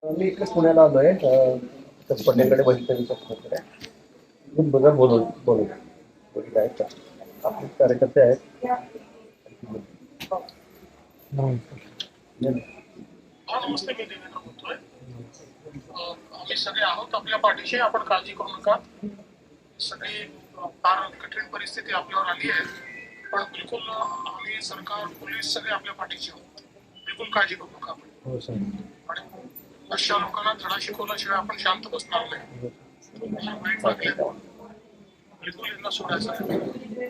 मी इकडेच पुण्याला आलोय पटेलकडे बघितलं बघा बोलून बोलू बघितलं आहेत का आपले कार्यकर्ते आहेत. नमस्ते, मी देवेंद्र बोलतोय. आम्ही सगळे आहोत आपल्या पाठीशी, आपण काळजी करू नका. सगळी फार कठीण परिस्थिती आपल्यावर आली आहे, पण बिलकुल आम्ही सरकार पोलीस सगळे आपल्या पाठीशी आहोत. बिलकुल काळजी करू नका आपण. हो सर. आणि अशा लोकांना धडा शिकवल्याशिवाय आपण शांत बसणार नाही. वाईट वागले बिलकुल यांना सोडायचं नाही.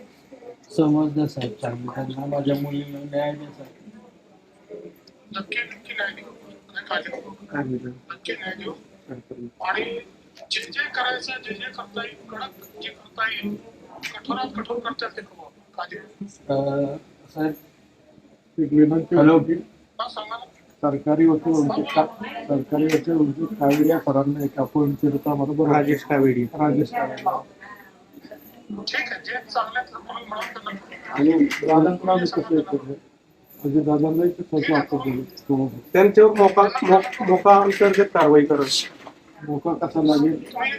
समजलं साहेब, चांगलं त्यांना माझ्या मुलीला न्याय द्यायचा. नक्की नक्की न्याय देऊ, काय काळजी करू नका. नक्की न्याय देऊ. आणि जे जे करायचं, जे जे करता येईल, कडक जे करता येईल, कठोरात कठोर करता येईल ते करू. काळजी करू. साहेब, एक विनंती होती. हा, सांगा ना. सरकारी वकील कावेरी या सरांना एक अपॉइंट केलं बरोबर. राजेश कावेरी. ठीक आहे, जे चांगल्या म्हणून म्हणून त्यांना करू. आणि दादांना कसं येतं म्हणजे दादांनाही कसं वाटतं त्यांच्यावर मोका अंतर्गत कारवाई करत. मोका कसा लागेल. तुम्ही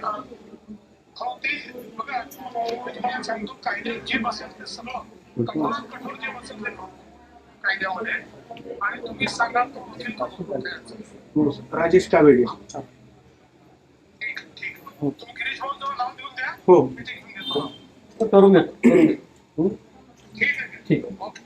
हो ते बघा, तुम्हाला सांगतो, कायदे जे बसेल ते सगळं कठोरात कठोर जे बसेल ते करू कायद्यामध्ये. आणि तुम्ही सांगा तो वकील करू. राजेश कावेडी. ठीक ठीक. तुम्ही गिरीश भाऊ जवळ नाव देऊन द्या. हो. मी ते घेऊन देतो. करून देतो. ठीक आहे. ठीक. ओके.